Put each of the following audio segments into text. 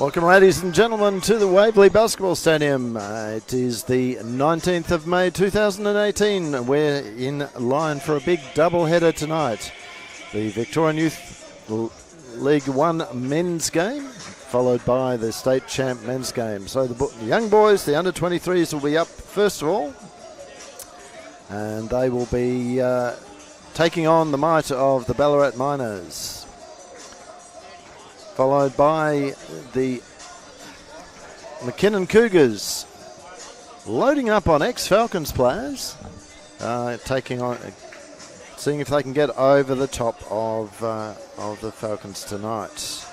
Welcome, ladies and gentlemen, to the Waverley Basketball Stadium. It is the 19th of May 2018. We're in line for a big double-header tonight. The Victorian Youth League 1 men's game, followed by the state champ men's game. So the young boys, the under-23s, will be up first of all. And they will be taking on the might of the Ballarat Miners. Followed by the McKinnon Cougars, loading up on ex-Falcons players, seeing if they can get over the top of the Falcons tonight.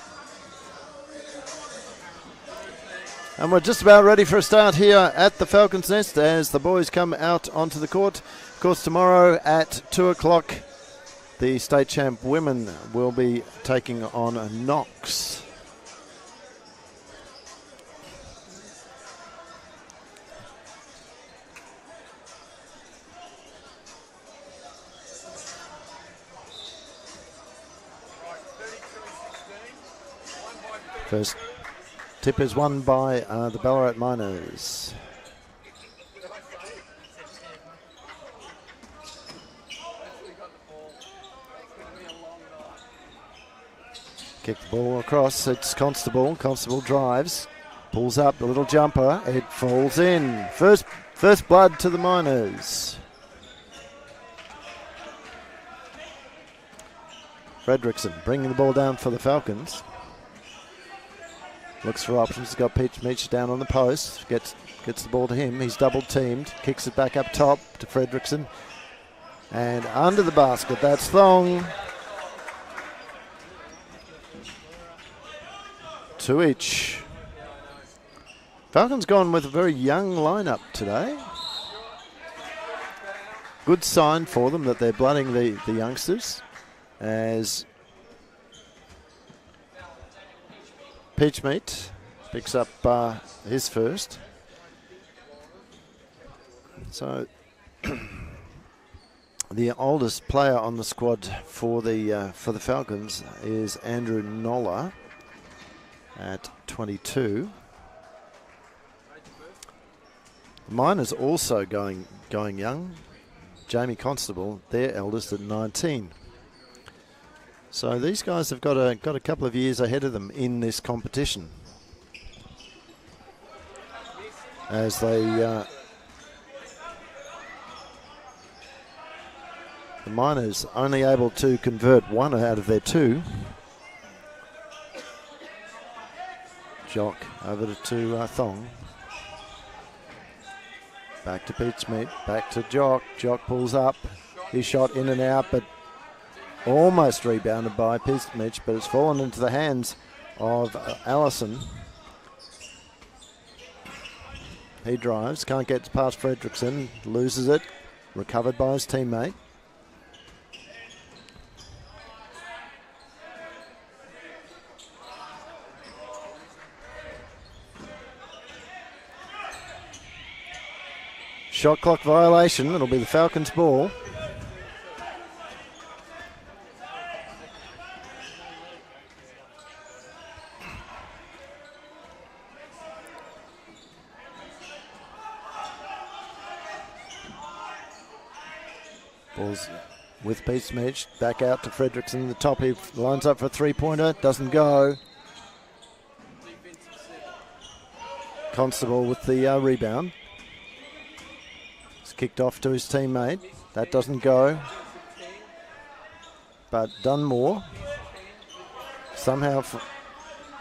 And we're just about ready for a start here at the Falcons Nest as the boys come out onto the court. Of course, tomorrow at 2 o'clock, the state champ women will be taking on Knox. First tip is won by the Ballarat Miners. Kick the ball across, it's Constable. Constable drives, pulls up the little jumper, it falls in. First blood to the Miners. Fredrickson bringing the ball down for the Falcons. Looks for options, he's got Peach down on the post, gets the ball to him, he's double teamed, kicks it back up top to Fredrickson. And under the basket, that's Thong. 2 each. Falcons gone with a very young lineup today. Good sign for them that they're blooding the youngsters, as Peachmeat picks up his first. So the oldest player on the squad for the Falcons is Andrew Noller at 22. The Miners also going young. Jamie Constable, their eldest, at 19. So these guys have got a couple of years ahead of them in this competition, as the Miners only able to convert 1 out of their 2. Jock over to Thong. Back to Peachmeat, back to Jock. Jock pulls up. His shot in and out, but almost rebounded by Peachmeat, but it's fallen into the hands of Allison. He drives, can't get past Fredrickson, loses it, recovered by his teammate. Shot clock violation, it'll be the Falcons' ball. Ball's with Peachmeat, back out to Fredrickson, the top, he lines up for a 3-pointer, doesn't go. Constable with the rebound. Kicked off to his teammate. That doesn't go. But Dunmore somehow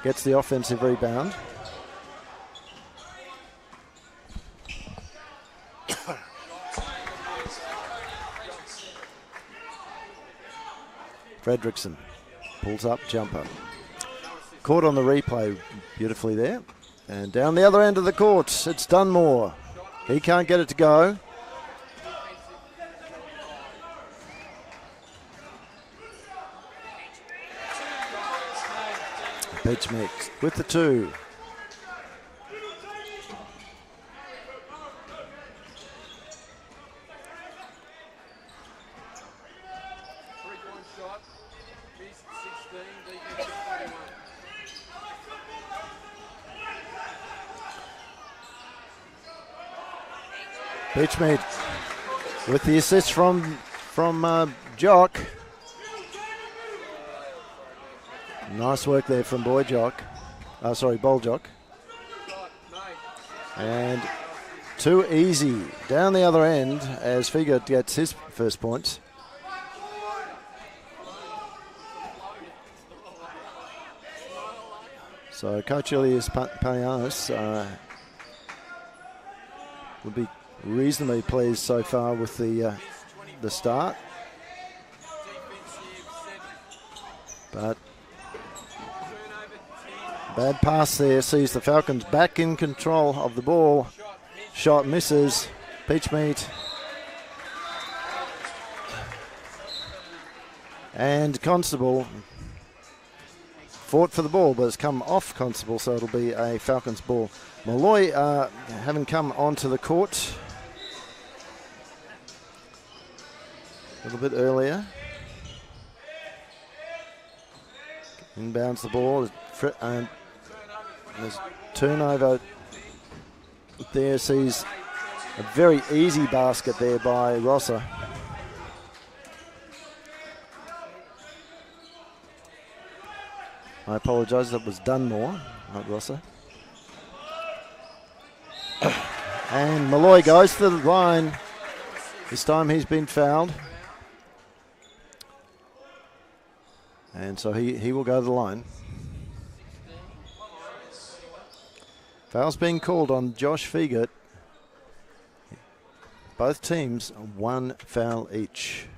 gets the offensive rebound. Fredrickson pulls up, jumper. Caught on the replay beautifully there. And down the other end of the court, it's Dunmore. He can't get it to go. Peachmeat with the 2. Beachmead with the assist from Jock. Nice work there from Bowl Jock. And too easy down the other end as Figa gets his first points. So Coach Ilias Palianos will be reasonably pleased so far with the start. But bad pass there sees the Falcons back in control of the ball. Shot misses. Beachmead. And Constable fought for the ball, but it's come off Constable, so it'll be a Falcons ball. Malloy having come onto the court a little bit earlier. Inbounds the ball. And there's turnover there. Sees a very easy basket there by Rosser. I apologise, that was Dunmore, not Rosser. And Malloy goes to the line. This time he's been fouled. And so he will go to the line. Foul's being called on Josh Figa. Both teams, one foul each.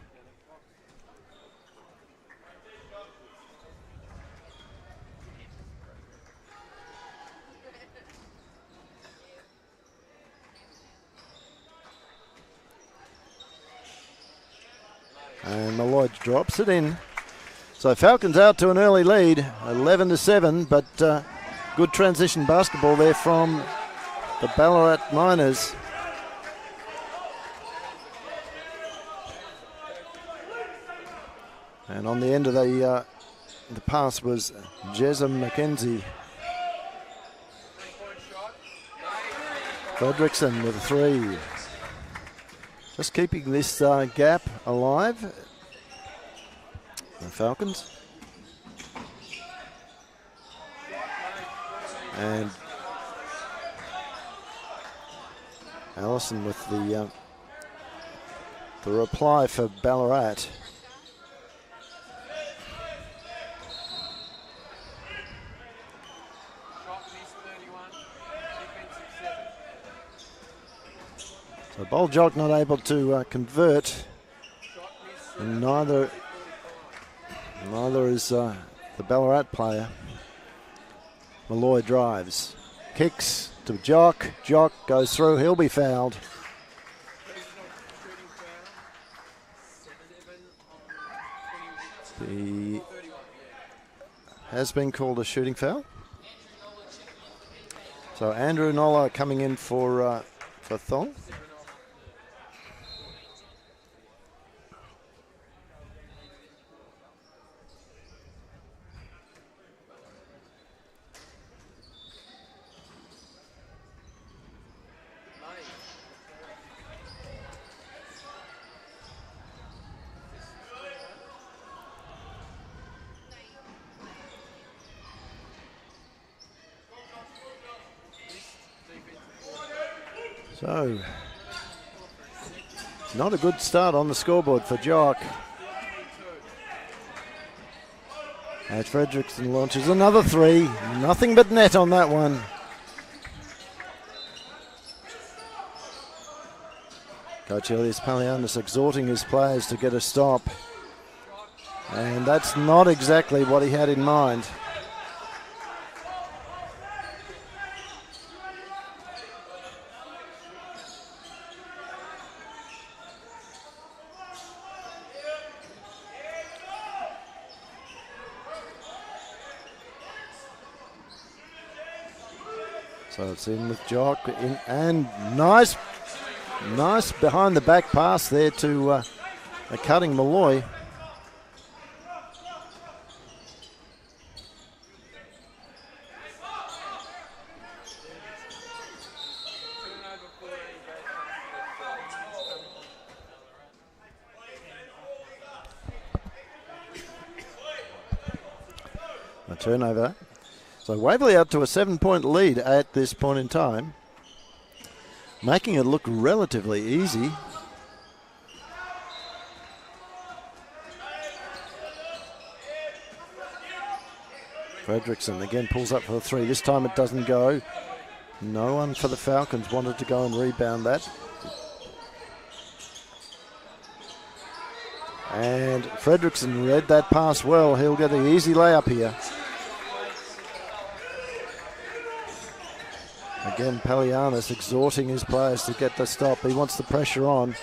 And Malloy drops it in. So Falcons out to an early lead, 11-7, but good transition basketball there from the Ballarat Miners. And on the end of the pass was Jesam McKenzie. Fredrickson with a three. Just keeping this gap alive. The Falcons. And Allison with the reply for Ballarat. So Boljock not able to convert. And neither is the Ballarat player. Malloy drives, kicks to Jock. Jock goes through. He'll be fouled. He has been called a shooting foul. So Andrew Nolla coming in for Thong. So, not a good start on the scoreboard for Jock. As Fredrickson launches another three. Nothing but net on that one. Coach Elias Palianos exhorting his players to get a stop. And that's not exactly what he had in mind. So it's in with Jock, and nice behind the back pass there to a cutting Malloy. turnover. So Waverley up to a 7-point lead at this point in time, making it look relatively easy. Fredrickson again pulls up for the three. This time it doesn't go. No one for the Falcons wanted to go and rebound that. And Fredrickson read that pass well. He'll get the easy layup here. Again, Palianis exhorting his players to get the stop. He wants the pressure on.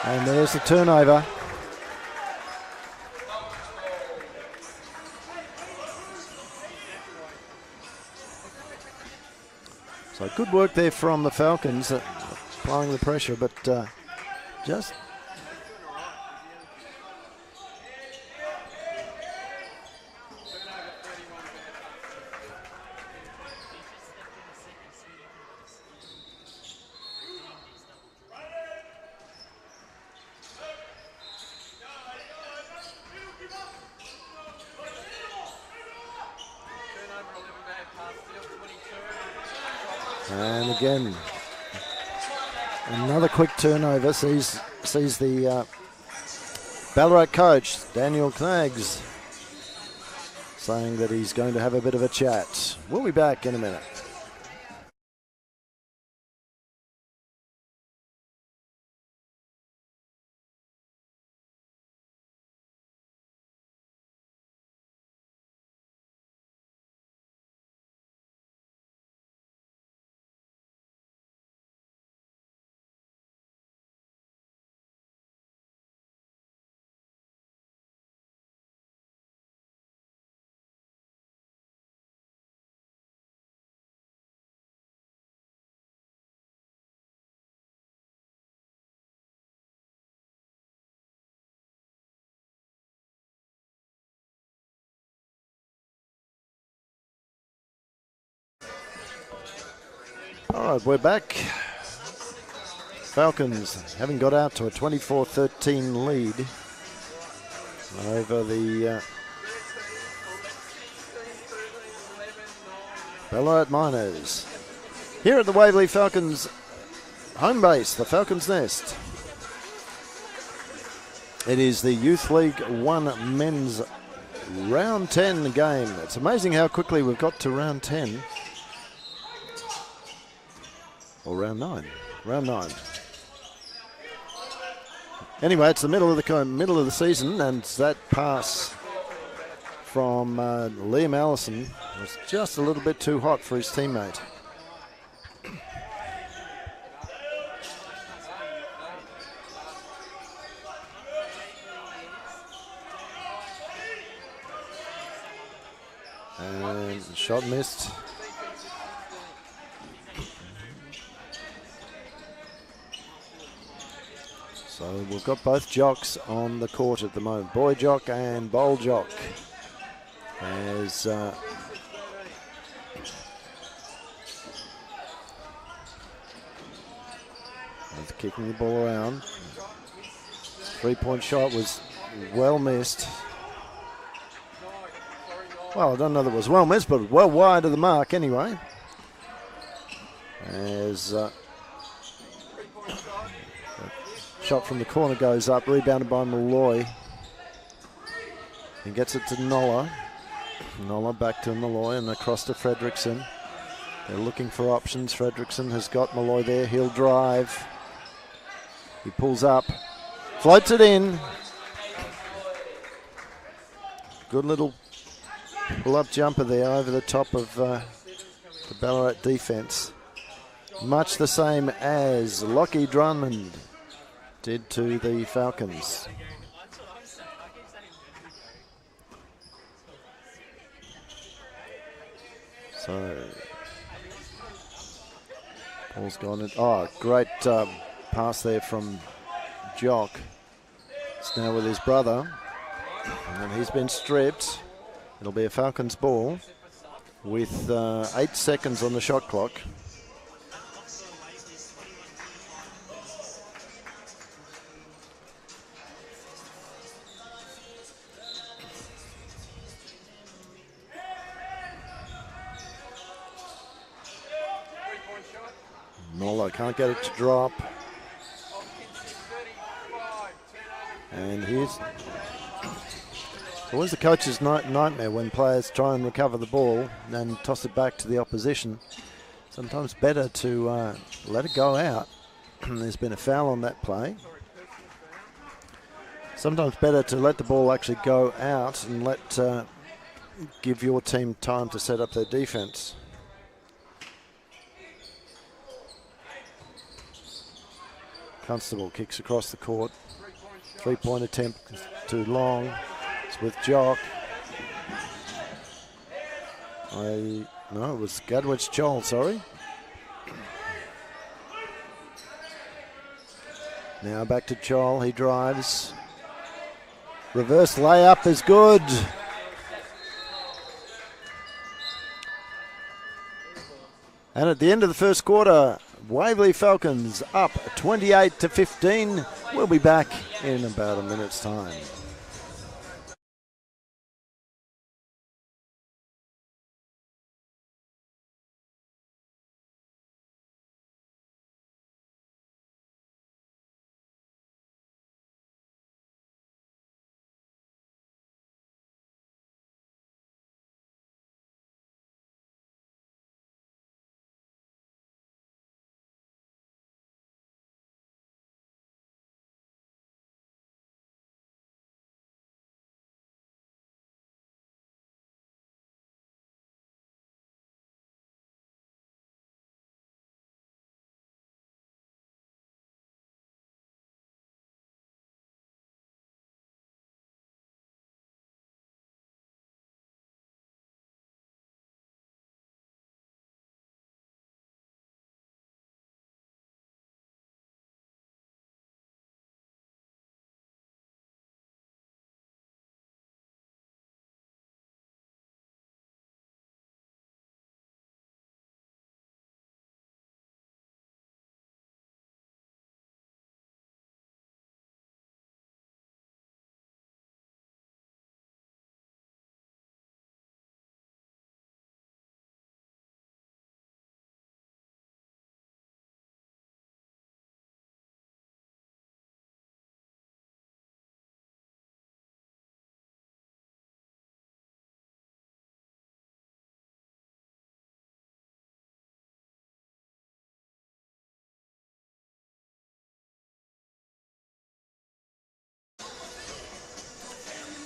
And there's the turnover. So good work there from the Falcons, applying the pressure, but just... And again, another quick turnover sees the Ballarat coach, Daniel Knaggs, saying that he's going to have a bit of a chat. We'll be back in a minute. All right, we're back. Falcons having got out to a 24-13 lead over the Ballarat Miners. Here at the Waverley Falcons home base, the Falcons Nest. It is the Youth League 1 men's round 10 game. It's amazing how quickly we've got to round 10. Or round 9. Round 9. Anyway, it's the middle of the season, and that pass from Liam Allison was just a little bit too hot for his teammate. And shot missed. So we've got both jocks on the court at the moment, boy jock and bowl jock. As kicking the ball around. Three-point shot was well missed. Well, I don't know that it was well missed, but well wide of the mark anyway. As shot from the corner goes up, rebounded by Malloy. He gets it to Nola. Nola back to Malloy and across to Fredrickson. They're looking for options. Fredrickson has got Malloy there. He'll drive. He pulls up, floats it in. Good little pull-up jumper there over the top of the Ballarat defence. Much the same as Lockie Drummond did to the Falcons. So, ball's gone. Oh, great pass there from Jock. It's now with his brother, and he's been stripped. It'll be a Falcons ball with 8 seconds on the shot clock. Nola can't get it to drop. And here's always the coach's nightmare when players try and recover the ball and toss it back to the opposition. Sometimes better to let it go out. There's been a foul on that play. Sometimes better to let the ball actually go out and give your team time to set up their defense. Constable kicks across the court. 3-point attempt too long. It's with Jock. No, it was Gadwich Chol, sorry. Now back to Chol, he drives. Reverse layup is good. And at the end of the first quarter, Waverley Falcons up 28-15. We'll be back in about a minute's time.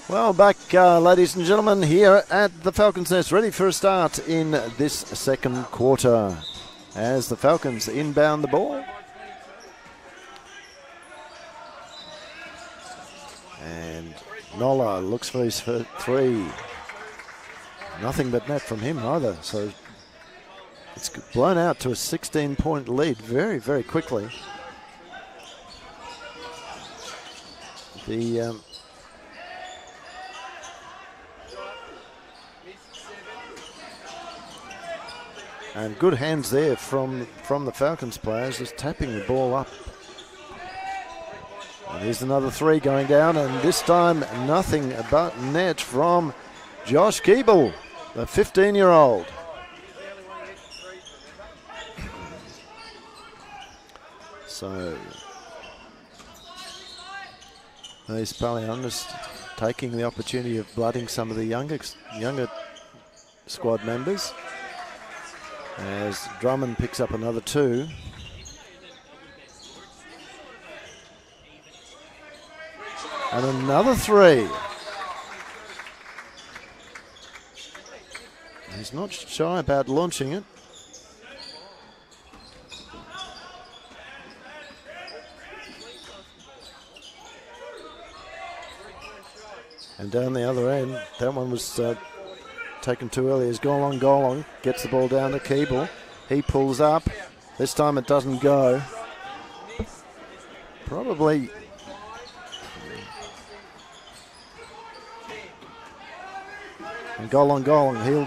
Well, back, ladies and gentlemen, here at the Falcons' Nest, ready for a start in this second quarter as the Falcons inbound the ball. And Nola looks for his three. Nothing but net from him either, so it's blown out to a 16-point lead very, very quickly. And good hands there from the Falcons players, just tapping the ball up. And here's another three going down, and this time nothing but net from Josh Keeble, the 15-year-old. So these Palianas taking the opportunity of blooding some of the younger squad members. As Drummond picks up another two. And another three. He's not shy about launching it. And down the other end, that one was taken too early. As Golong gets the ball down to Keeble. He pulls up. This time it doesn't go. Probably. And Golong, he'll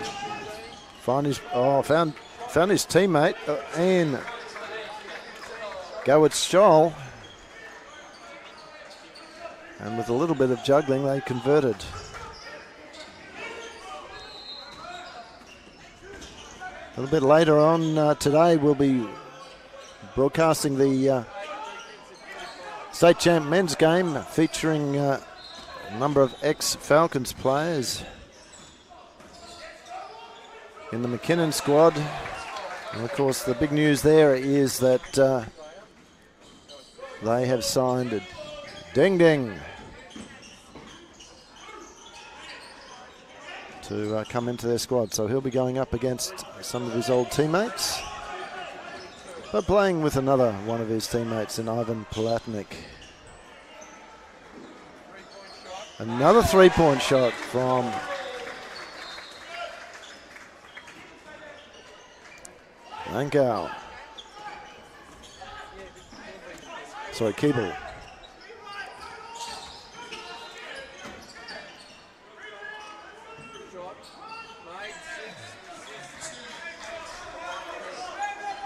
find his found his teammate and Gowitz Scholl. And with a little bit of juggling, they converted. A little bit later on today, we'll be broadcasting the state champ men's game featuring a number of ex-Falcons players in the McKinnon squad. And of course the big news there is that they have signed a Ding Ding to come into their squad. So he'll be going up against some of his old teammates, but playing with another one of his teammates in Ivan Palatnik. Another three-point shot from Lankau. Sorry, Keeble.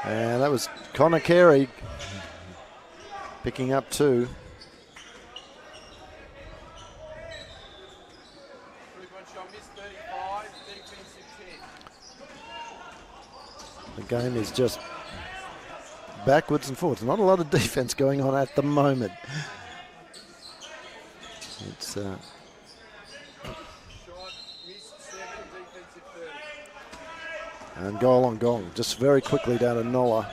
And that was Connor Carey picking up 2. The game is just backwards and forwards. Not a lot of defense going on at the moment. It's and goal on goal, just very quickly down to Nola,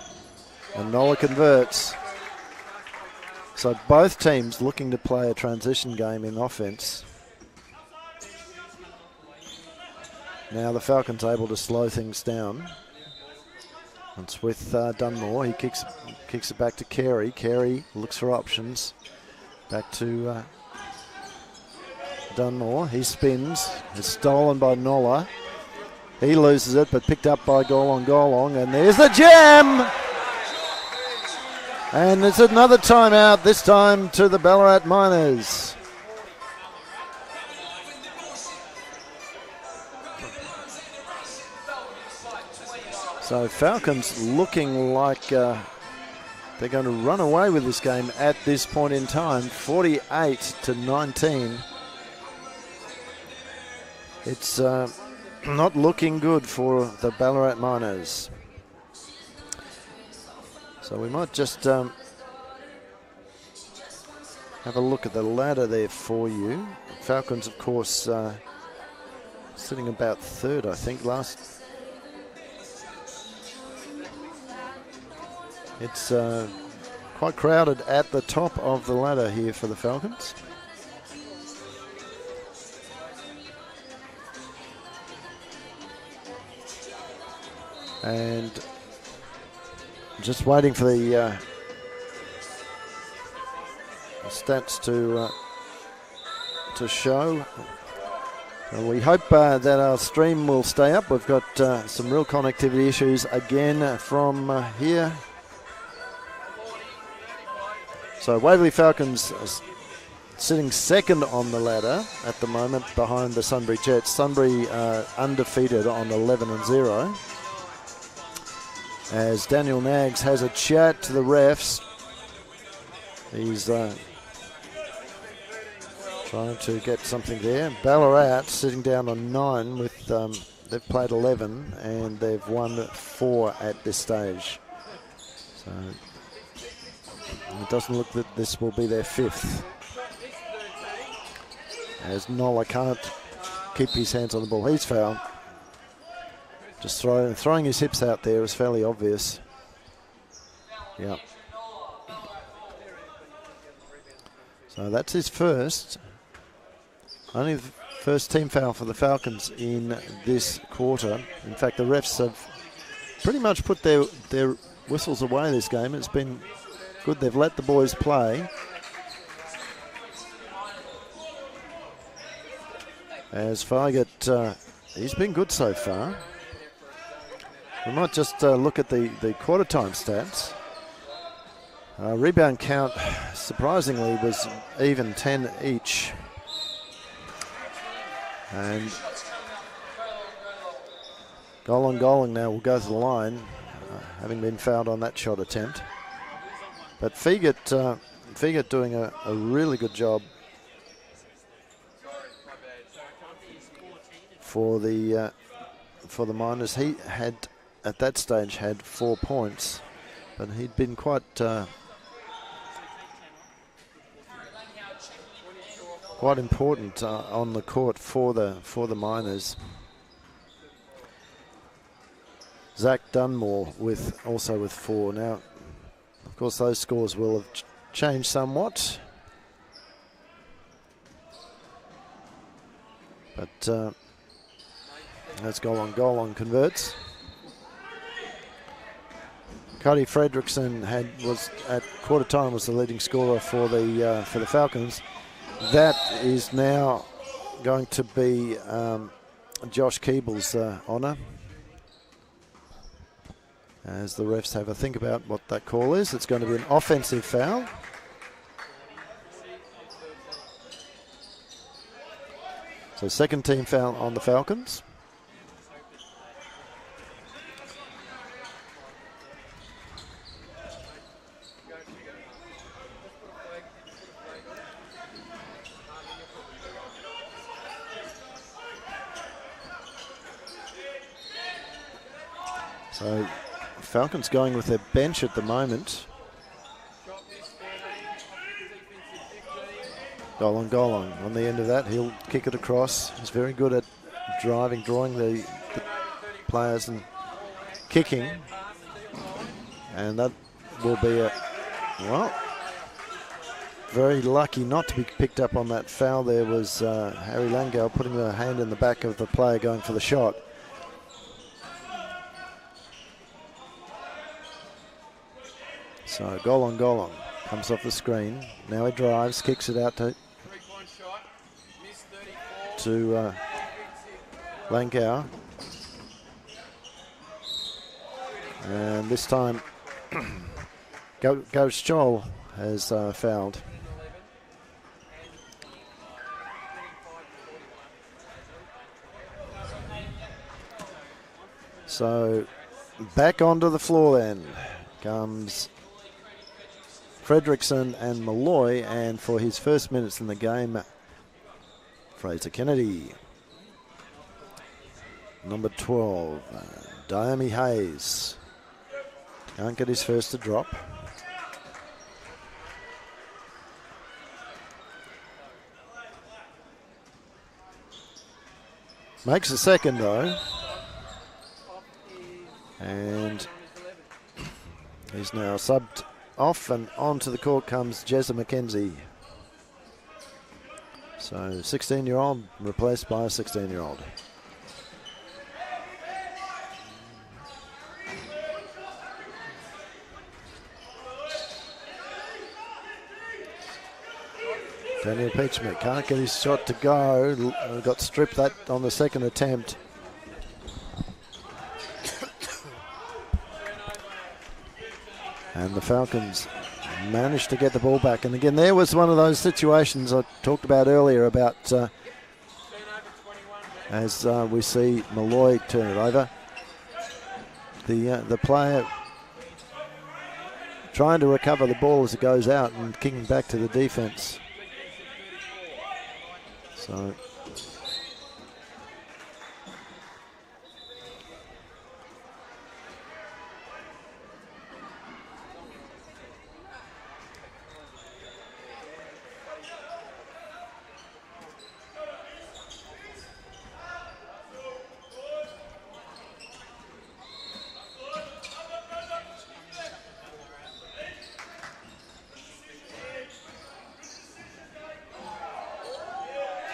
and Nola converts. So both teams looking to play a transition game in offense. Now the Falcons able to slow things down. It's with Dunmore. He kicks it back to Carey. Carey looks for options. Back to Dunmore. He spins. It's stolen by Nola. He loses it, but picked up by Goal on, and there's the jam! And it's another timeout, this time to the Ballarat Miners. So Falcons looking like they're going to run away with this game at this point in time, 48-19. It's not looking good for the Ballarat Miners. So we might just have a look at the ladder there for you. Falcons, of course, sitting about 3rd, I think, last. It's quite crowded at the top of the ladder here for the Falcons. And just waiting for the stats to show. We hope that our stream will stay up. We've got some real connectivity issues again from here. So Waverley Falcons sitting 2nd on the ladder at the moment behind the Sunbury Jets. Sunbury undefeated on 11-0. As Daniel Naggs has a chat to the refs. He's trying to get something there. Ballarat sitting down on 9 with, they've played 11 and they've won 4 at this stage. So it doesn't look that this will be their 5th. As Nola can't keep his hands on the ball. He's fouled. Just throwing his hips out there is fairly obvious. Yeah. So that's his first. Only the first team foul for the Falcons in this quarter. In fact, the refs have pretty much put their whistles away this game. It's been good. They've let the boys play. As Fargate, he's been good so far. We might just look at the quarter time stats. Rebound count, surprisingly, was even 10 each. And Golang now will go to the line, having been fouled on that shot attempt. But Fegate doing a really good job for the Miners. He had, at that stage, had 4 points. but he'd been quite quite important on the court for the Miners. Zach Dunmore also with 4. Now, of course, those scores will have changed somewhat, but that's goal on converts. Cody Fredrickson was at quarter time was the leading scorer for the Falcons. That is now going to be Josh Keeble's honour, as the refs have a think about what that call is. It's going to be an offensive foul. So second team foul on the Falcons. So Falcons going with their bench at the moment. Goal on the end of that. He'll kick it across. He's very good at drawing the players and kicking. And that will be very lucky not to be picked up on that foul. There was Harry Langau putting the hand in the back of the player going for the shot. So goal on. Comes off the screen. Now he drives, kicks it out to Langau. And this time, Coach Joel has fouled. So back onto the floor then comes Fredrickson and Malloy, and for his first minutes in the game, Fraser Kennedy. Number 12, Diami Hayes. Can't get his first to drop. Makes a second though. And he's now subbed off, and onto the court comes Jezza McKenzie. So 16-year-old replaced by a 16-year-old. Daniel Peachman can't get his shot to go. Got stripped that on the second attempt. And the Falcons managed to get the ball back. And again, there was one of those situations I talked about earlier about as we see Malloy turn it over. The player trying to recover the ball as it goes out and kicking back to the defense. So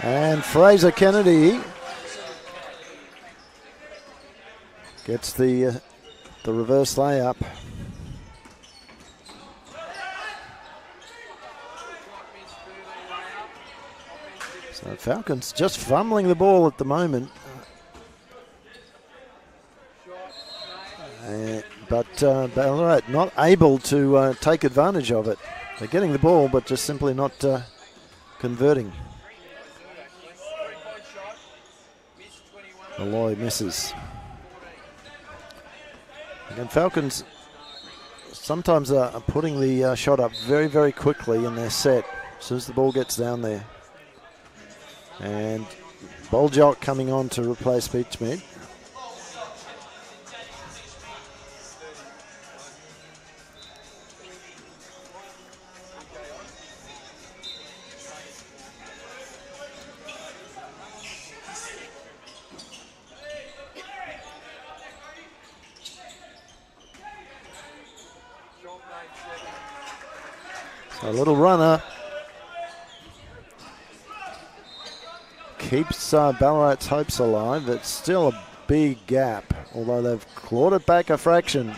and Fraser Kennedy gets the reverse layup. So Falcons just fumbling the ball at the moment. But Ballarat not able to take advantage of it. They're getting the ball, but just simply not converting. Malloy misses. Again, Falcons sometimes are putting the shot up very, very quickly in their set as soon as the ball gets down there. And Boljok coming on to replace Beachmead. A little runner. Keeps Ballarat's hopes alive. It's still a big gap, although they've clawed it back a fraction.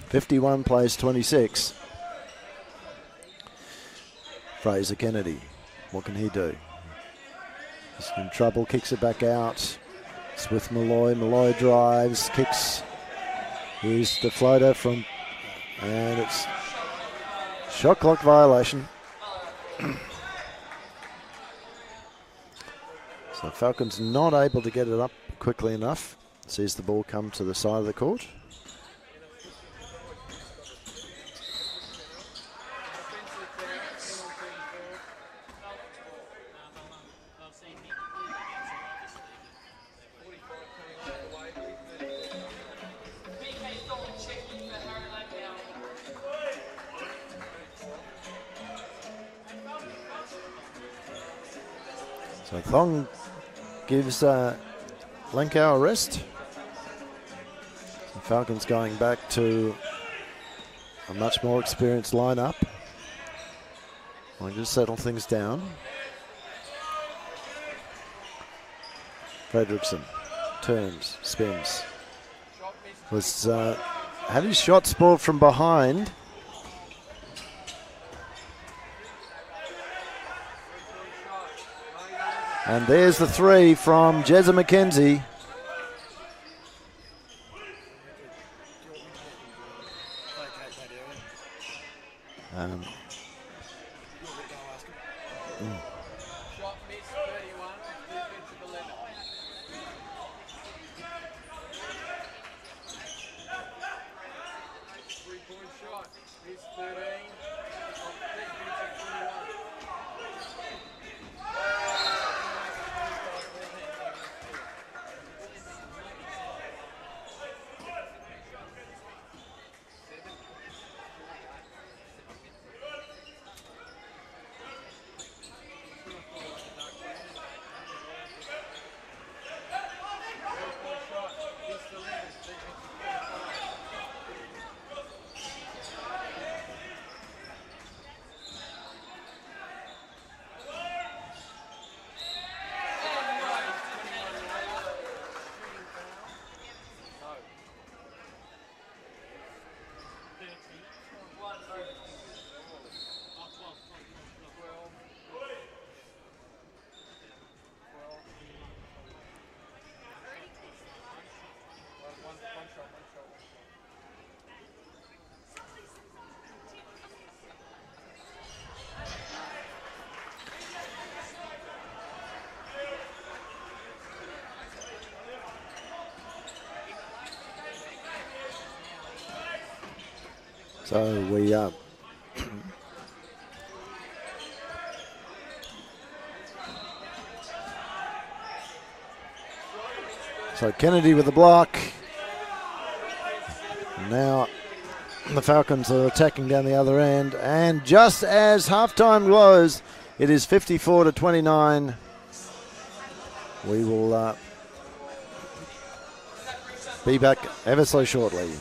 51 plays 26. Fraser Kennedy, what can he do? He's in trouble, kicks it back out. It's with Malloy. Malloy drives, kicks. Here's the floater from, and it's shot clock violation. So Falcons not able to get it up quickly enough. Sees the ball come to the side of the court. So Thong gives Lenkau a rest. The Falcons going back to a much more experienced lineup. We'll just settle things down. Fredrickson turns, spins. Had his shot spoiled from behind. And there's the three from Jezza McKenzie. So we so Kennedy with the block. Now the Falcons are attacking down the other end, and just as halftime goes, it is 54-29. We will be back ever so shortly.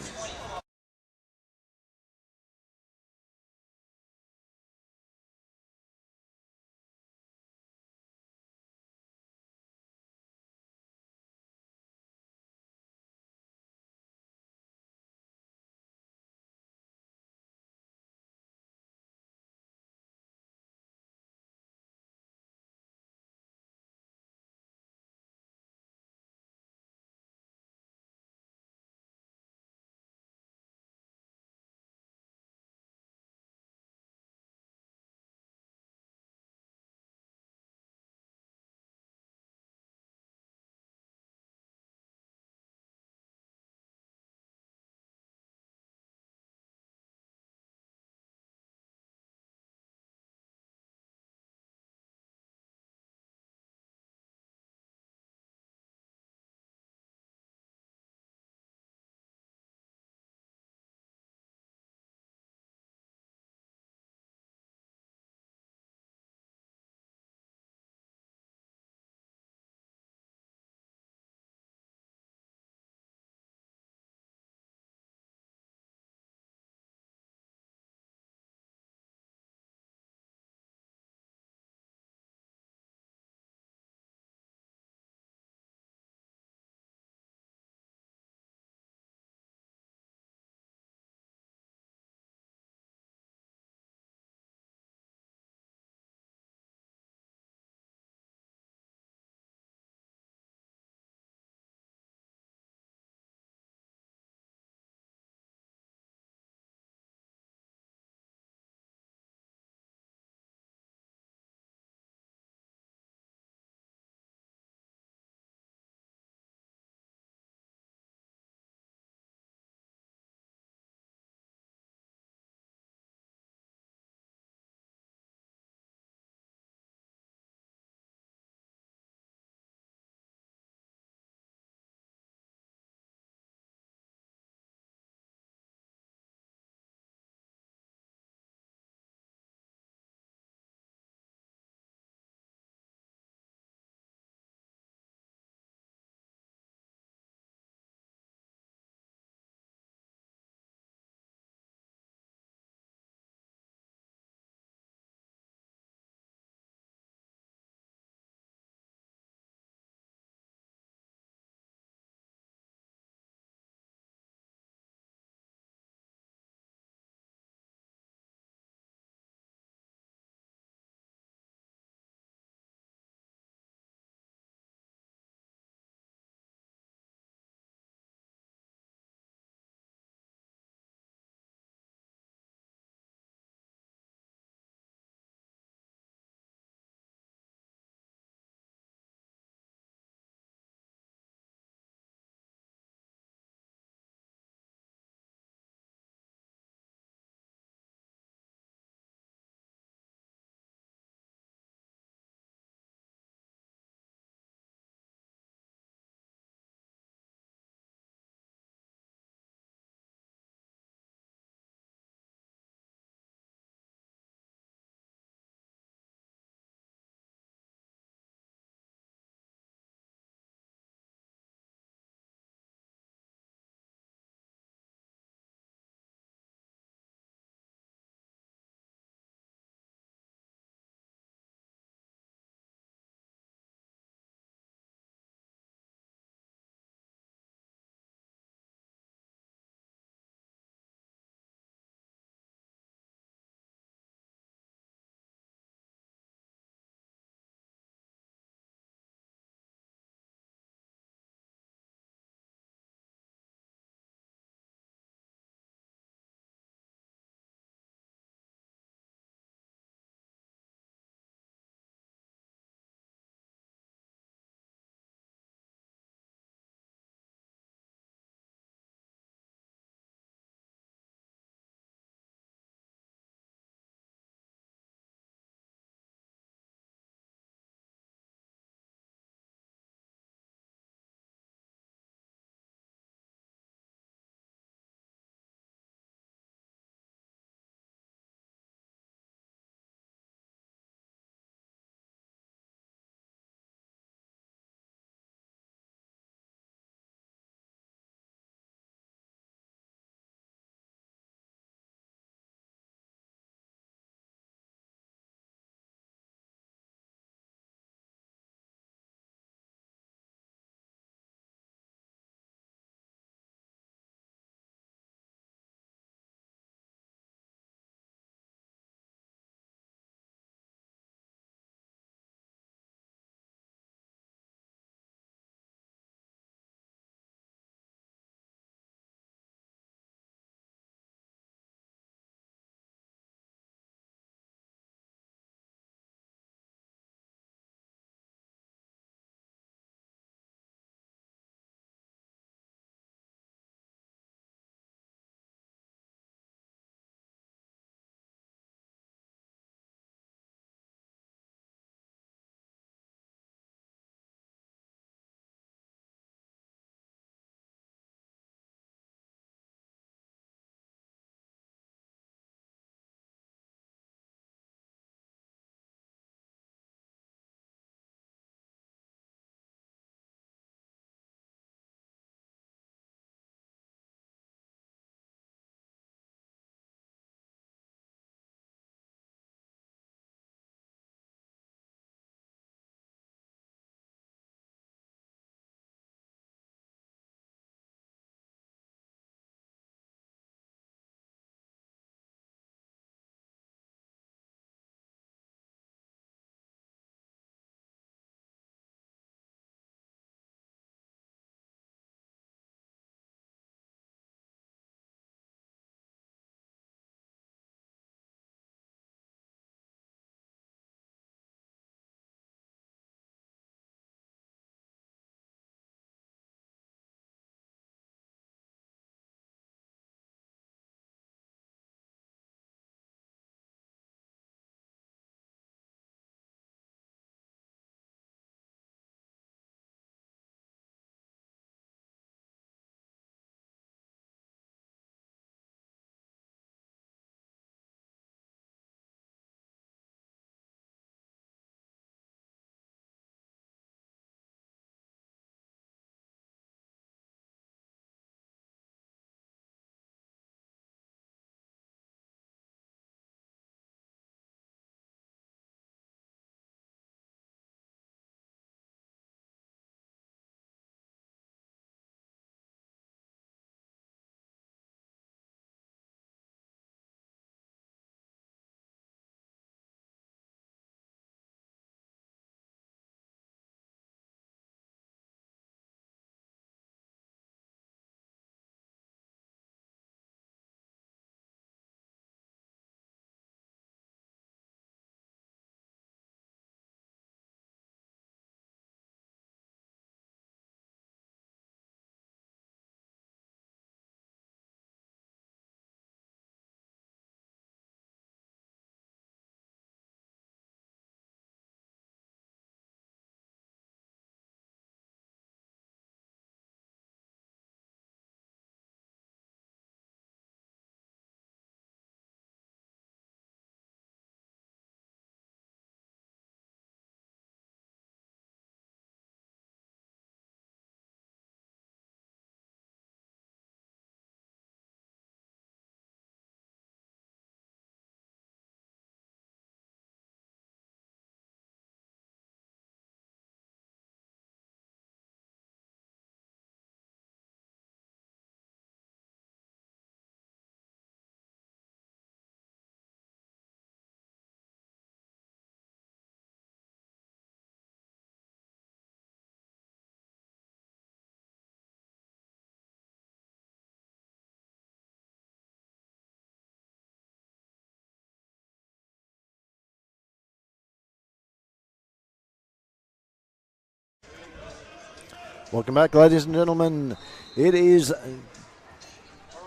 Welcome back, ladies and gentlemen. It is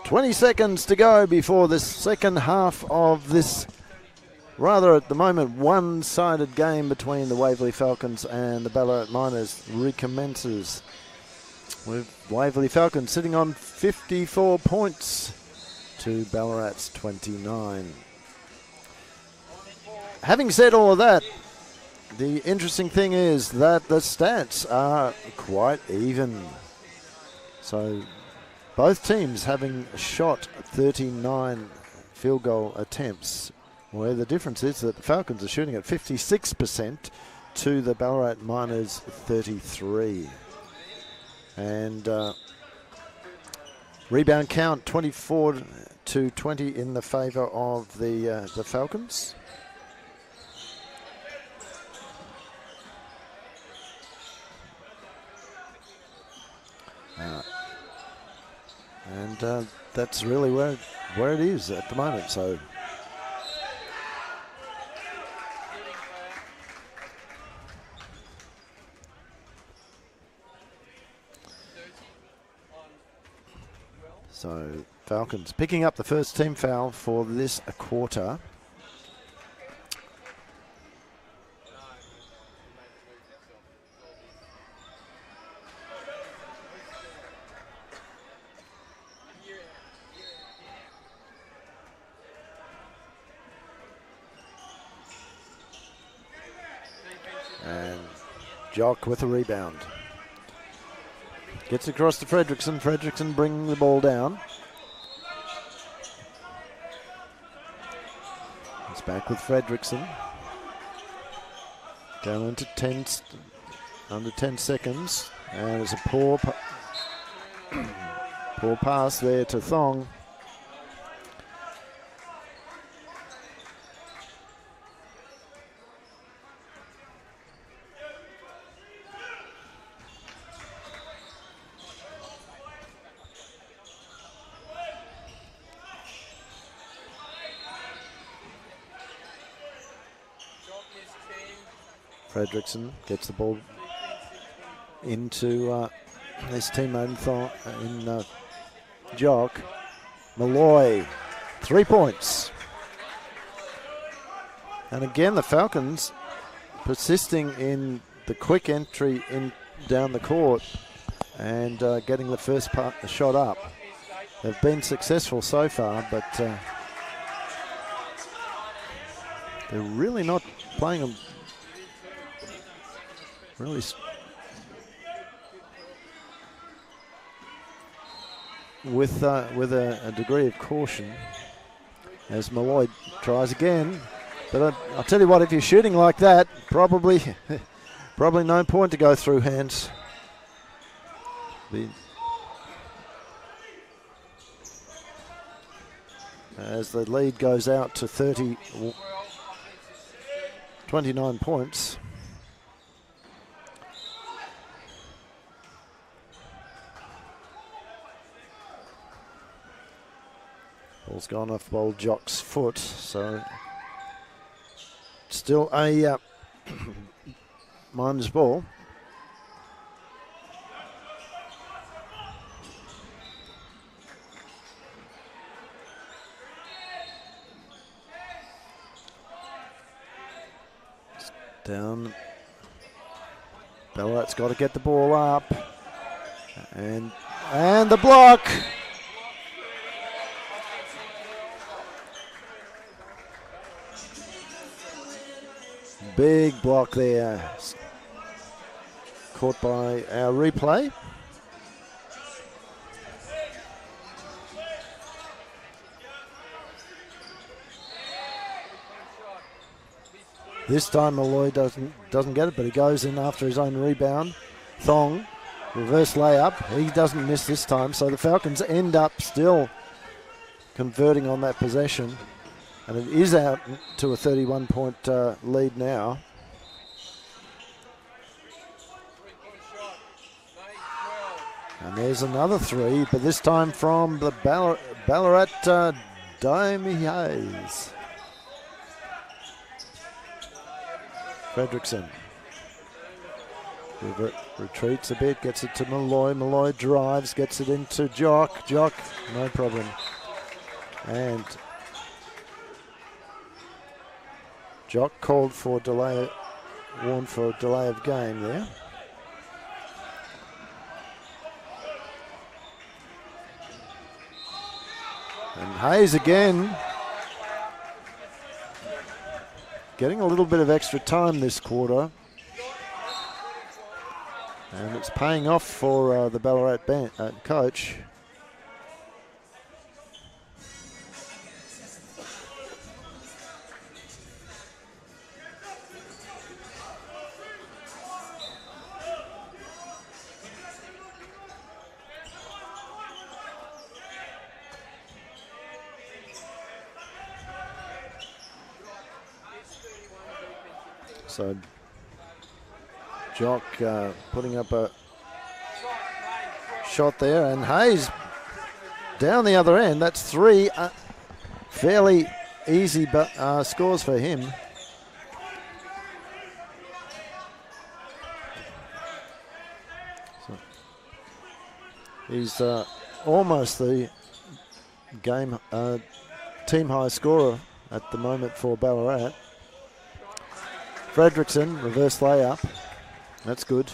20 seconds to go before the second half of this rather, at the moment, one-sided game between the Waverley Falcons and the Ballarat Miners recommences, with Waverley Falcons sitting on 54 points to Ballarat's 29. Having said all of that, the interesting thing is that the stats are quite even. So both teams having shot 39 field goal attempts, where the difference is that the Falcons are shooting at 56% to the Ballarat Miners 33. And rebound count 24 to 20 in the favour of the Falcons. And that's really where it is at the moment. So Falcons picking up the first team foul for this quarter. And Jock with a rebound. Gets across to Fredrickson. Fredrickson bringing the ball down. It's back with Fredrickson. Going into under 10 seconds. And it's a poor pass there to Thong. Fredrickson gets the ball into his teammate in Jock. Malloy, 3 points. And again, the Falcons persisting in the quick entry in down the court and getting the first shot up. They've been successful so far, but they're really not playing them really with a degree of caution as Malloy tries again. But I'll tell you what, if you're shooting like that, probably no point to go through hands. As the lead goes out to 29 points. Ball's gone off Bold Jock's foot, so still a Miners ball. It's down. Ballarat's got to get the ball up, and the block. Big block there, caught by our replay. This time Malloy doesn't get it, but he goes in after his own rebound. Thong, reverse layup. He doesn't miss this time, so the Falcons end up still converting on that possession. And it is out to a 31-point lead now. And there's another three, but this time from the Ballarat Damie Hayes. Fredrickson. Retreats a bit, gets it to Malloy. Malloy drives, gets it into Jock. Jock, no problem. And Jock called for delay, warned for delay of game there. And Hayes again. Getting a little bit of extra time this quarter. And it's paying off for the Ballarat coach. So Jock putting up a shot there, and Hayes down the other end. That's three fairly easy scores for him. So he's almost the game team high scorer at the moment for Ballarat. Fredrickson, reverse layup. That's good.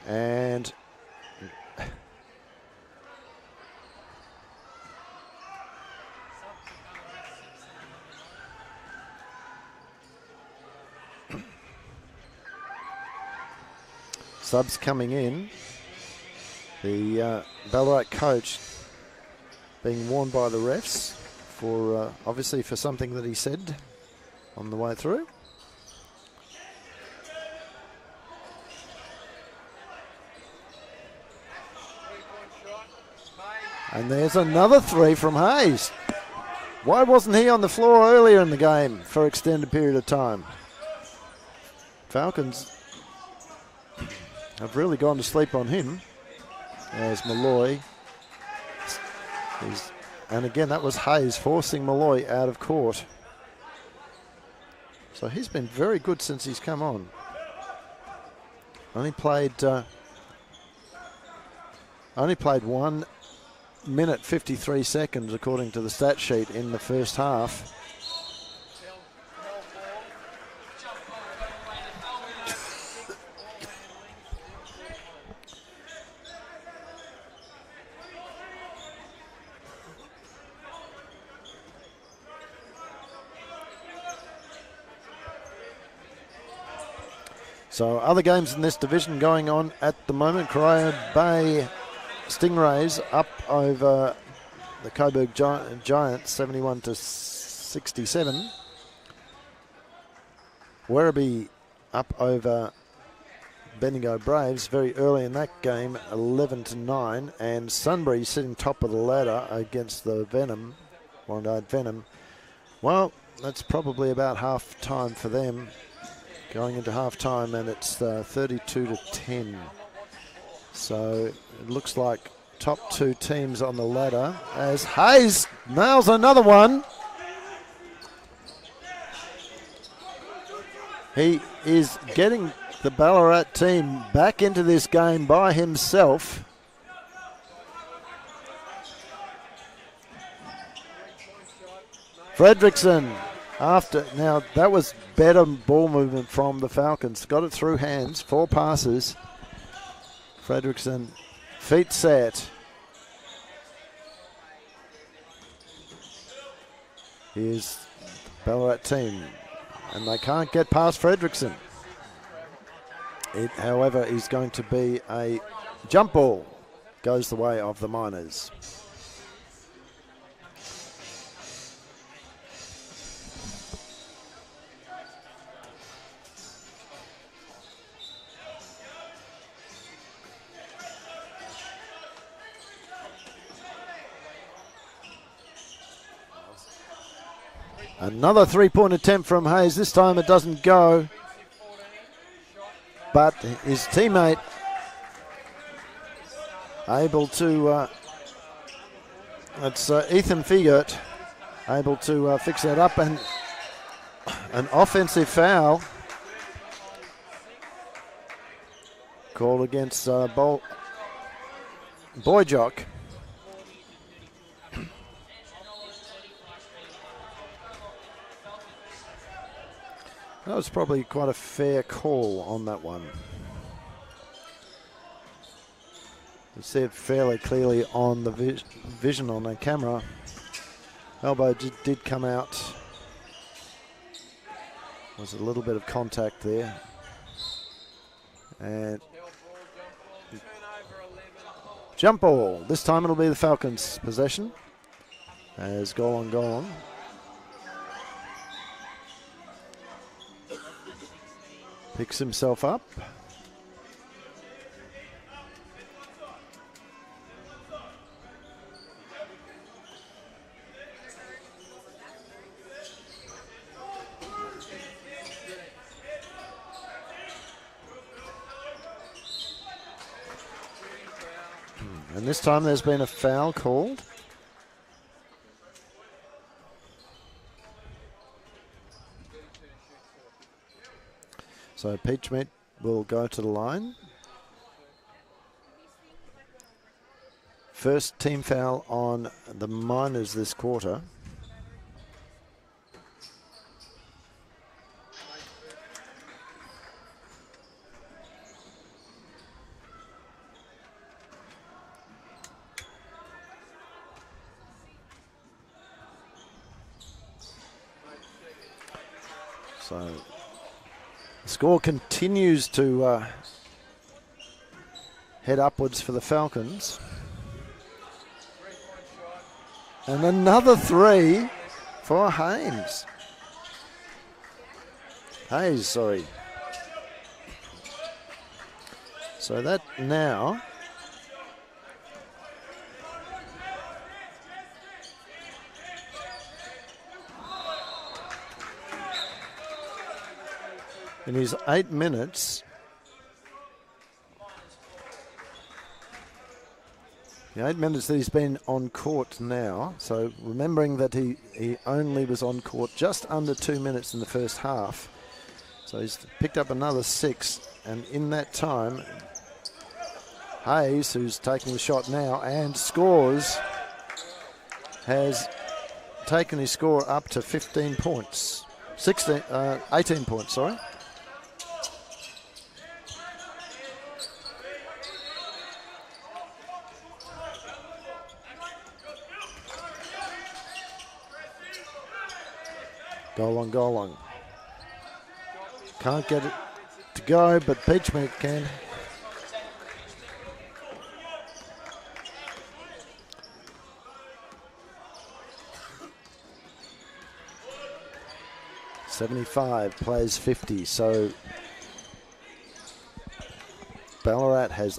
And subs coming in. The Ballarat coach being warned by the refs for obviously for something that he said on the way through. And there's another three from Hayes. Why wasn't he on the floor earlier in the game for an extended period of time? Falcons have really gone to sleep on him. There's Malloy. And again, that was Hayes forcing Malloy out of court. So he's been very good since he's come on. Only played 1 minute 53 seconds according to the stat sheet in the first half. So other games in this division going on at the moment. Corio Bay Stingrays up over the Coburg Giants 71-67. Werribee up over Bendigo Braves very early in that game 11-9, and Sunbury sitting top of the ladder against the Venom, Warrandyte Venom. Well, that's probably about half time for them. Going into half time, and it's 32-10. So it looks like top two teams on the ladder as Hayes nails another one. He is getting the Ballarat team back into this game by himself. Fredrickson. Now that was better ball movement from the Falcons. Got it through hands, 4 passes. Fredrickson, feet set. Here's the Ballarat team, and they can't get past Fredrickson. It, however, is going to be a jump ball. Goes the way of the Miners. Another three-point attempt from Hayes. This time it doesn't go. But his teammate able to, it's Ethan Figert, able to fix that up. And an offensive foul called against Boy Jock. That was probably quite a fair call on that one. You see it fairly clearly on the vision on the camera. Elbow did come out. Was a little bit of contact there. And jump ball. This time it'll be the Falcons' possession. As goal on. Picks himself up. And this time there's been a foul called. So Peachmeat will go to the line. First team foul on the Miners this quarter. So the score continues to head upwards for the Falcons. And another three for Hayes, sorry. So that now in his 8 minutes, the 8 minutes that he's been on court now, so remembering that he only was on court just under 2 minutes in the first half, so he's picked up another 6, and in that time, Hayes, who's taking the shot now and scores, has taken his score up to 15 points. 18 points, sorry. Goal on. Can't get it to go, but Peachmeat can. .75 plays 50, so Ballarat has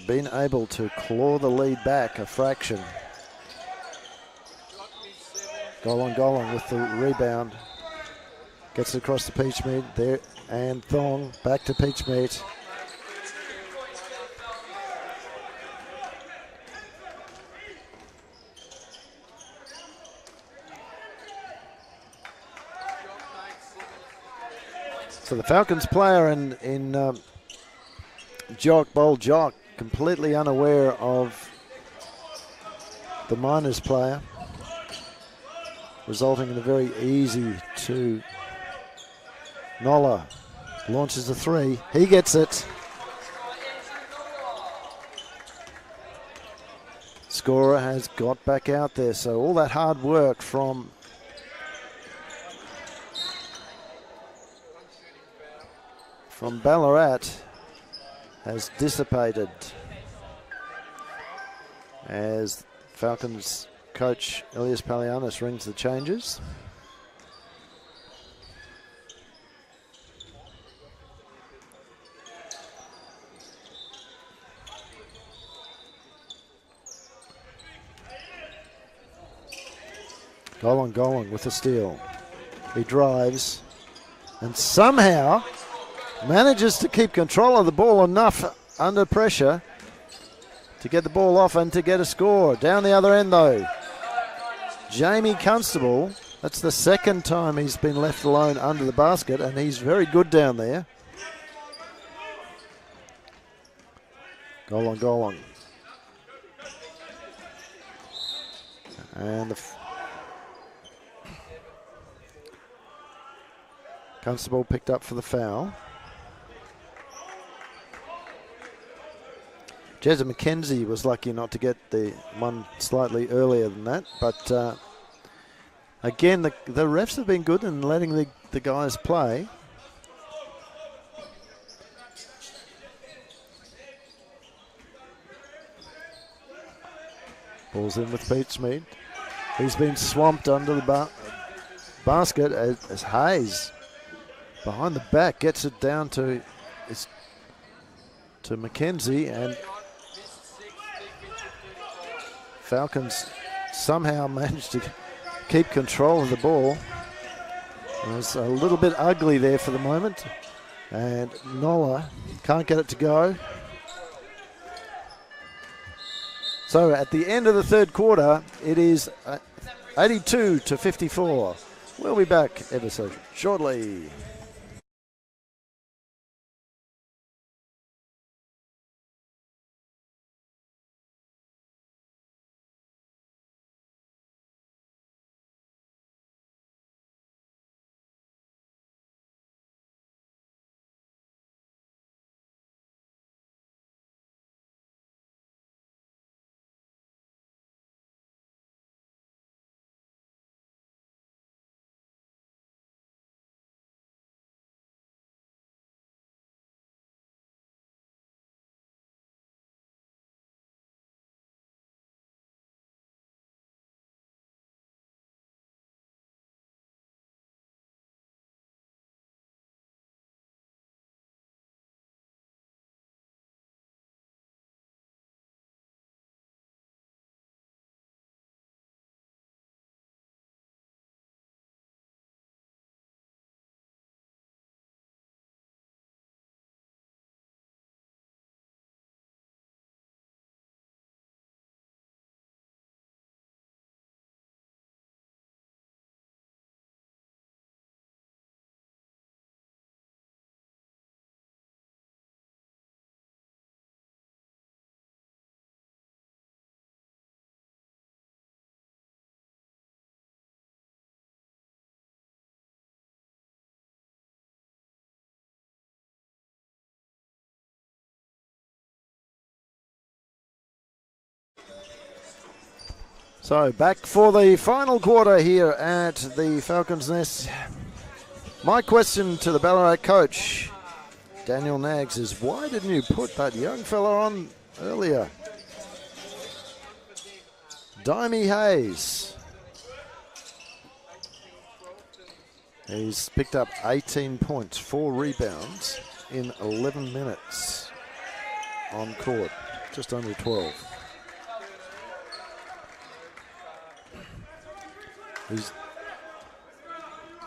been able to claw the lead back a fraction. Goal on with the rebound. Gets it across to Peachmeat there, and Thong back to Peachmeat. So the Falcons player in Bold Jock, completely unaware of the Miners player, resulting in a very easy 2. Nola launches a 3. He gets it. Scorer has got back out there. So all that hard work from Ballarat has dissipated as Falcons coach Elias Palianis rings the changes. Goal on with a steal. He drives and somehow manages to keep control of the ball enough under pressure to get the ball off and to get a score. Down the other end though, Jamie Constable, that's the second time he's been left alone under the basket, and he's very good down there. Goal on. And the Constable picked up for the foul. Jezza McKenzie was lucky not to get the one slightly earlier than that, but again, the refs have been good in letting the guys play. Ball's in with Beachmead. He's been swamped under the basket as Hayes behind the back gets it down to McKenzie, and Falcons somehow managed to keep control of the ball. It was a little bit ugly there for the moment, and Nola can't get it to go. So at the end of the third quarter, it is 82-54. We'll be back ever so shortly. So back for the final quarter here at the Falcons' Nest. My question to the Ballarat coach, Daniel Naggs, is why didn't you put that young fella on earlier? Dimey Hayes. He's picked up 18 points, 4 rebounds in 11 minutes on court, just under 12. He's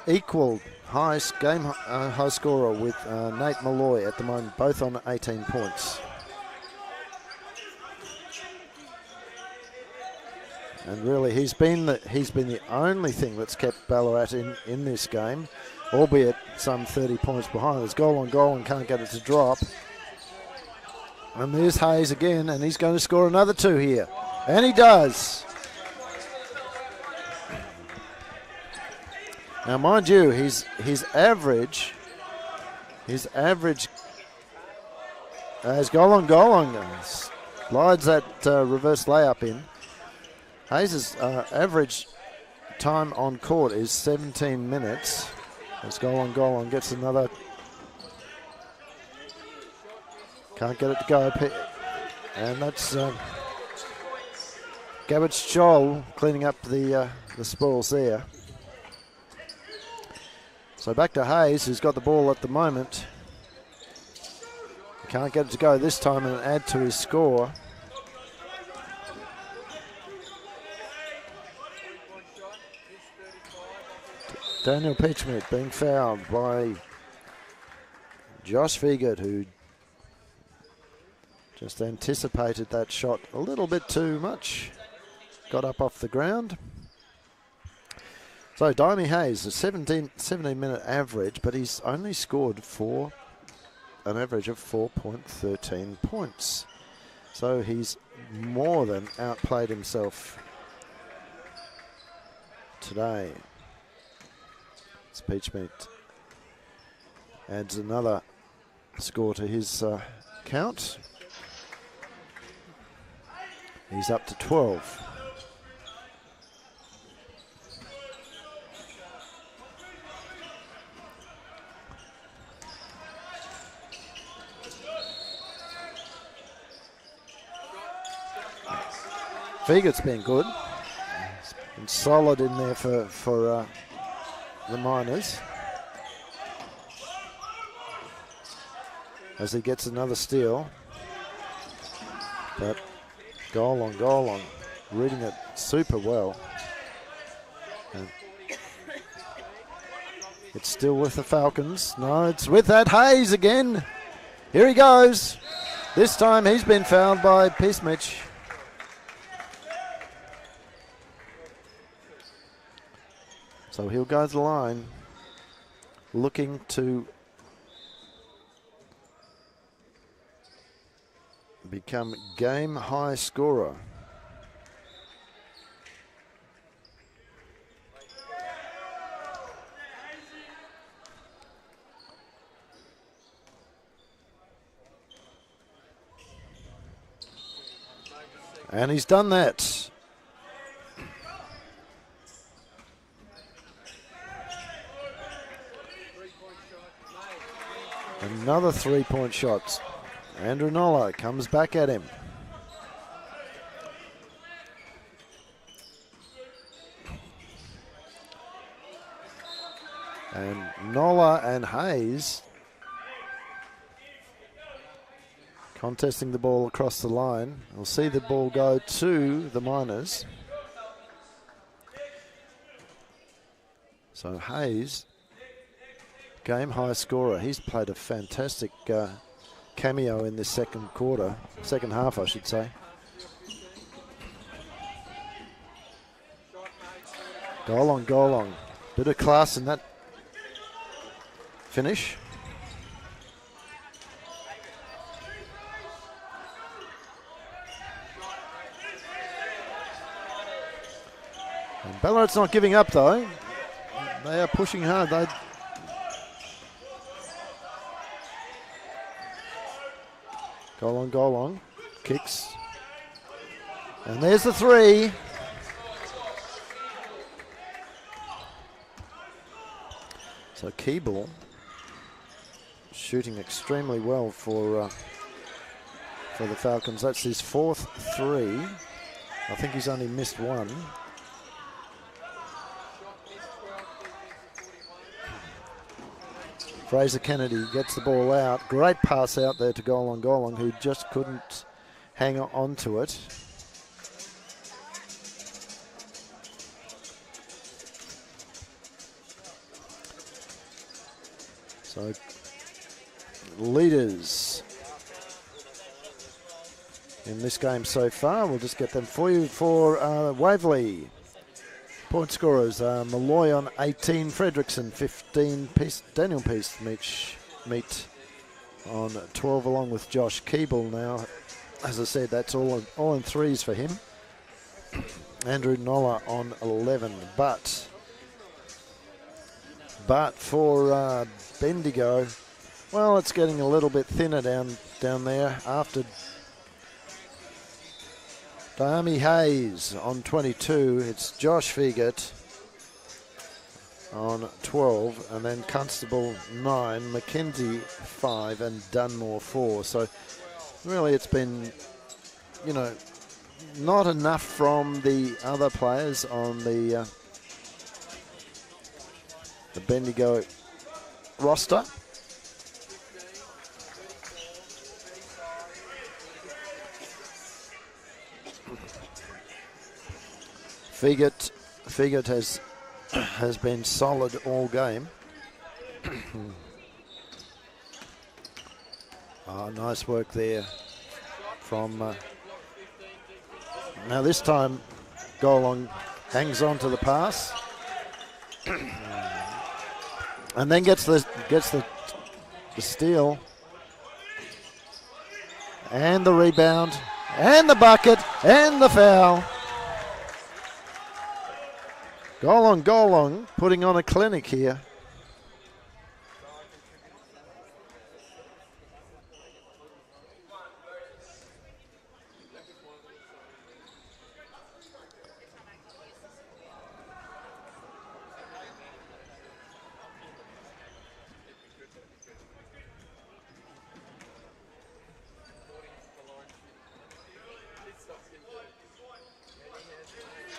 equal high scorer with Nate Malloy at the moment, both on 18 points. And really, he's been the only thing that's kept Ballarat in this game, albeit some 30 points behind. There's goal and can't get it to drop. And there's Hayes again, and he's going to score another 2 here, and he does. Now, mind you, his average has goal on, slides that reverse layup in. Hayes' average time on court is 17 minutes. As goal on, gets another. Can't get it to go. And that's Gabbage Joel cleaning up the spoils there. So back to Hayes, who's got the ball at the moment. Can't get it to go this time and add to his score. Daniel Peachmead being fouled by Josh Vigert, who just anticipated that shot a little bit too much. Got up off the ground. So Dimey Hayes, a 17-minute average, but he's only scored for an average of 4.13 points. So he's more than outplayed himself today. Speechmeat adds another score to his count. He's up to 12. Figut's been good. He's been solid in there for the Miners. As he gets another steal. But goal on, reading it super well. And it's still with the Falcons. No, it's with that Hayes again. Here he goes. This time he's been fouled by Pismich. So he'll go to the line, looking to become game high scorer. And he's done that. Another 3-point shot. Andrew Nola comes back at him. And Nola and Hayes contesting the ball across the line. We'll see the ball go to the Miners. So Hayes, game high scorer. He's played a fantastic cameo in this second half, I should say. Goal on. Bit of class in that finish. And Ballarat's not giving up though. They are pushing hard. Goal on. Kicks. And there's the 3. So Keeble shooting extremely well for the Falcons. That's his 4th 3. I think he's only missed 1. Fraser Kennedy gets the ball out. Great pass out there to goal on, who just couldn't hang on to it. So, leaders in this game so far. We'll just get them for you. For Waverley, point scorers, Malloy on 18, Fredrickson 15, Daniel Peace meet on 12 along with Josh Keeble now. As I said, that's all in 3s for him. Andrew Nola on 11, but for Bendigo, well, it's getting a little bit thinner down there after Diami Hayes on 22. It's Josh Figut on 12, and then Constable 9, McKenzie 5, and Dunmore 4. So really it's been, not enough from the other players on the Bendigo roster. Figut has been solid all game. Nice work there from. Now this time, Golong hangs on to the pass, and then gets the steal and the rebound, and the bucket and the foul. Goal on, putting on a clinic here.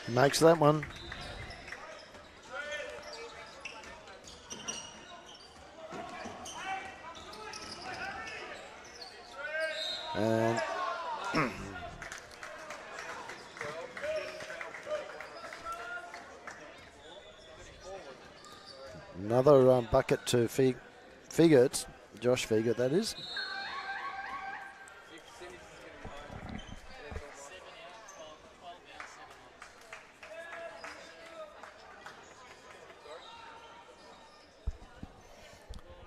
Makes that one. And another bucket to Figert, Josh Figert that is.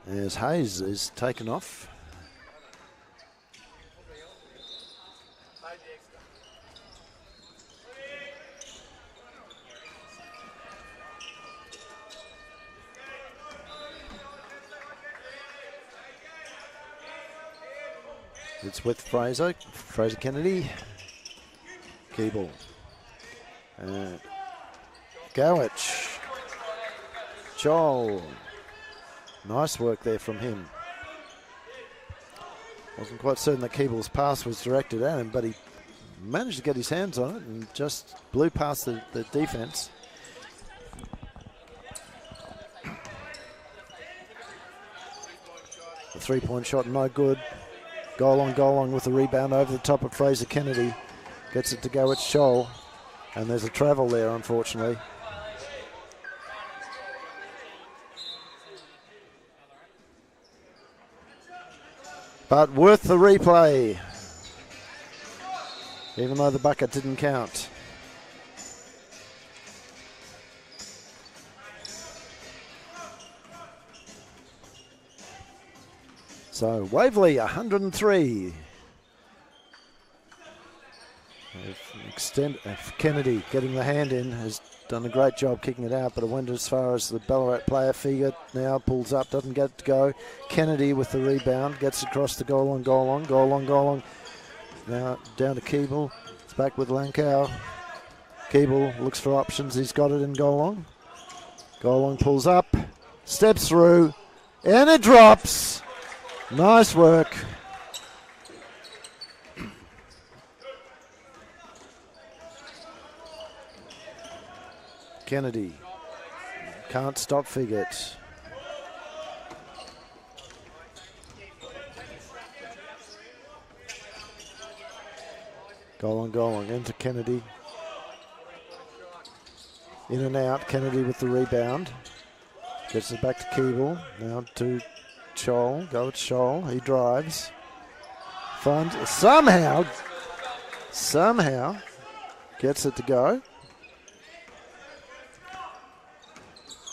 As Hayes is taken off. It's with Fraser Kennedy, Keeble, Gowich, Joel. Nice work there from him. Wasn't quite certain that Keeble's pass was directed at him, but he managed to get his hands on it and just blew past the defense. The three-point shot, no good. Goal on with the rebound over the top of Fraser Kennedy. Gets it to go with Scholl. And there's a travel there, unfortunately. But worth the replay, even though the bucket didn't count. So Waverley 103. Kennedy getting the hand in, has done a great job kicking it out, but it went as far as the Ballarat player. Figure now pulls up, doesn't get it to go. Kennedy with the rebound, gets across the goal on. Now down to Keeble. It's back with Lankow. Keeble looks for options. He's got it in goal on. Goal on pulls up, steps through, and it drops. Nice work. Kennedy can't stop Figert. Goal on into Kennedy. In and out, Kennedy with the rebound. Gets it back to Keeble. Now to Scholl. Go with Scholl. He drives. Finds somehow gets it to go.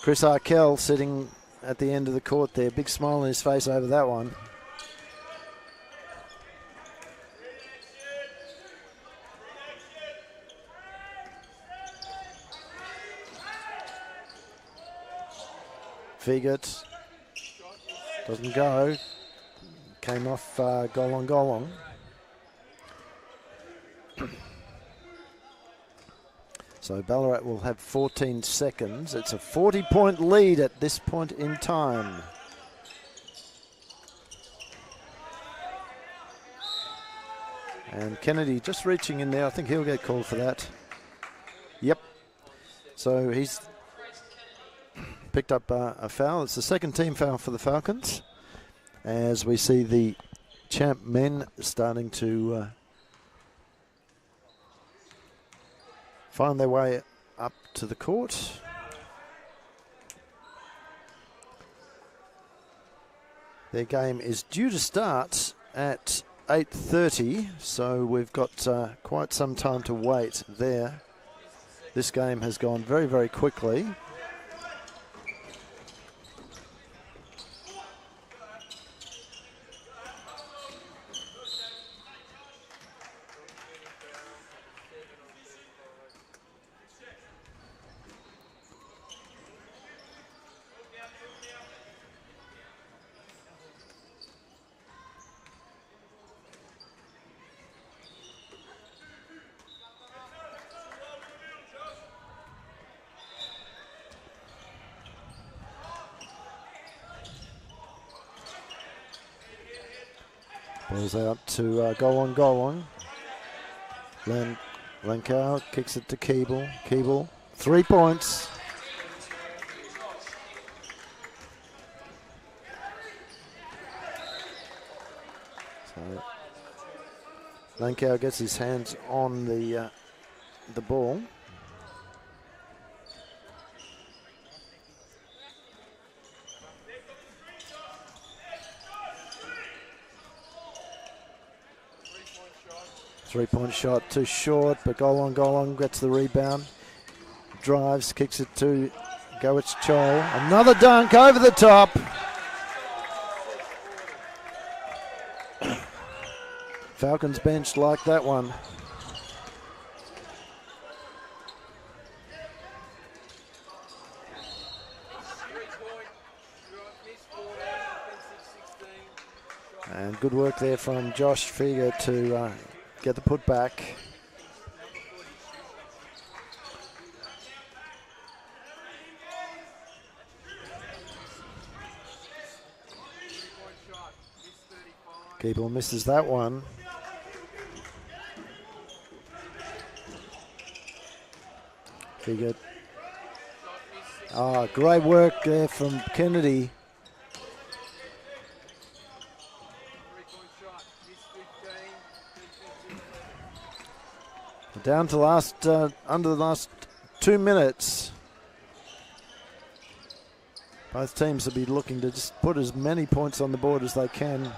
Chris Arkell sitting at the end of the court there. Big smile on his face over that one. Figert doesn't go. Came off goal on. So Ballarat will have 14 seconds. It's a 40-point lead at this point in time. And Kennedy just reaching in there. I think he'll get called for that. Yep. So he's picked up a foul. It's the second team foul for the Falcons, as we see the champ men starting to find their way up to the court. Their game is due to start at 8:30, so we've got quite some time to wait there. This game has gone very, very quickly. Ball's out to Golong. Lankau kicks it to Keeble. Keeble, 3 points. So Lankau gets his hands on the ball. Three-point shot too short, but Golong gets the rebound. Drives, kicks it to Gowitz Chol. Another dunk over the top. Falcons bench like that one. And good work there from Josh Figer to get the putback. Keeble misses that one. Figer. Great work there from Kennedy. Down to under the last 2 minutes. Both teams will be looking to just put as many points on the board as they can.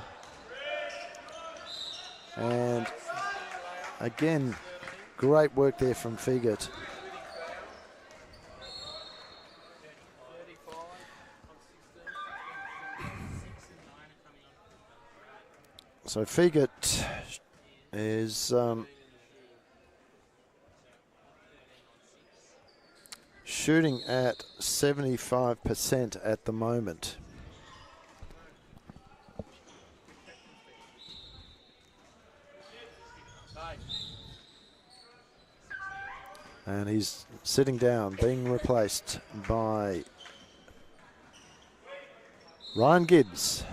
And again, great work there from Figert. So Figert is shooting at 75% at the moment. And he's sitting down, being replaced by Ryan Gibbs.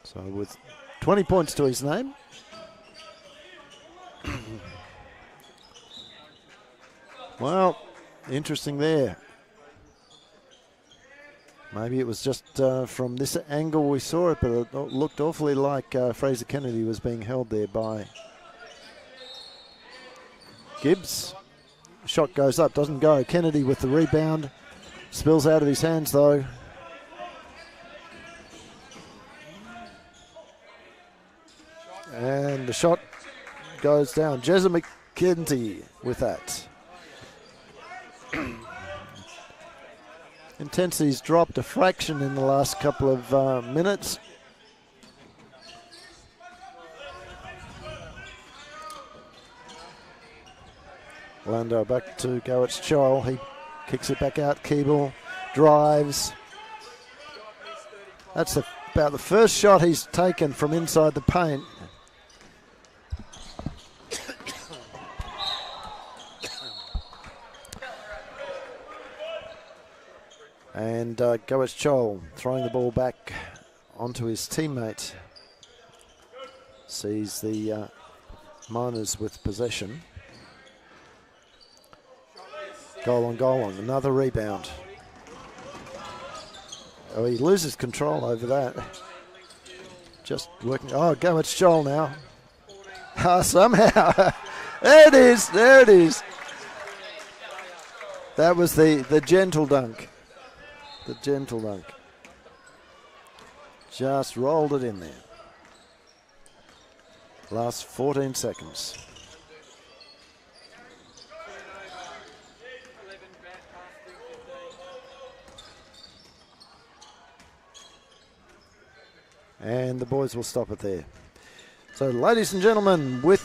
So with 20 points to his name. Well, interesting there. Maybe it was just from this angle we saw it, but it looked awfully like Fraser Kennedy was being held there by Gibbs. Shot goes up, doesn't go. Kennedy with the rebound. Spills out of his hands though. And the shot goes down. Jezza McKenzie with that. Intensity's dropped a fraction in the last couple of minutes. Lando back to Gowitz Chol. He kicks it back out. Keeble drives. That's about the first shot he's taken from inside the paint. And Gowitz Chol throwing the ball back onto his teammate. Sees the Miners with possession. Golong, another rebound. Oh, he loses control over that. Just working. Oh, Gowitz Chol now. Somehow. There it is. That was the gentle dunk. The gentle dunk. Just rolled it in there. Last 14 seconds. And the boys will stop it there. So, ladies and gentlemen, with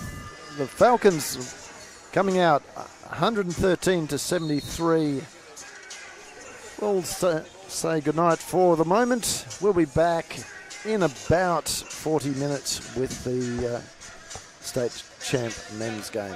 the Falcons coming out 113 to 73. We'll say goodnight for the moment. We'll be back in about 40 minutes with the state champ men's game.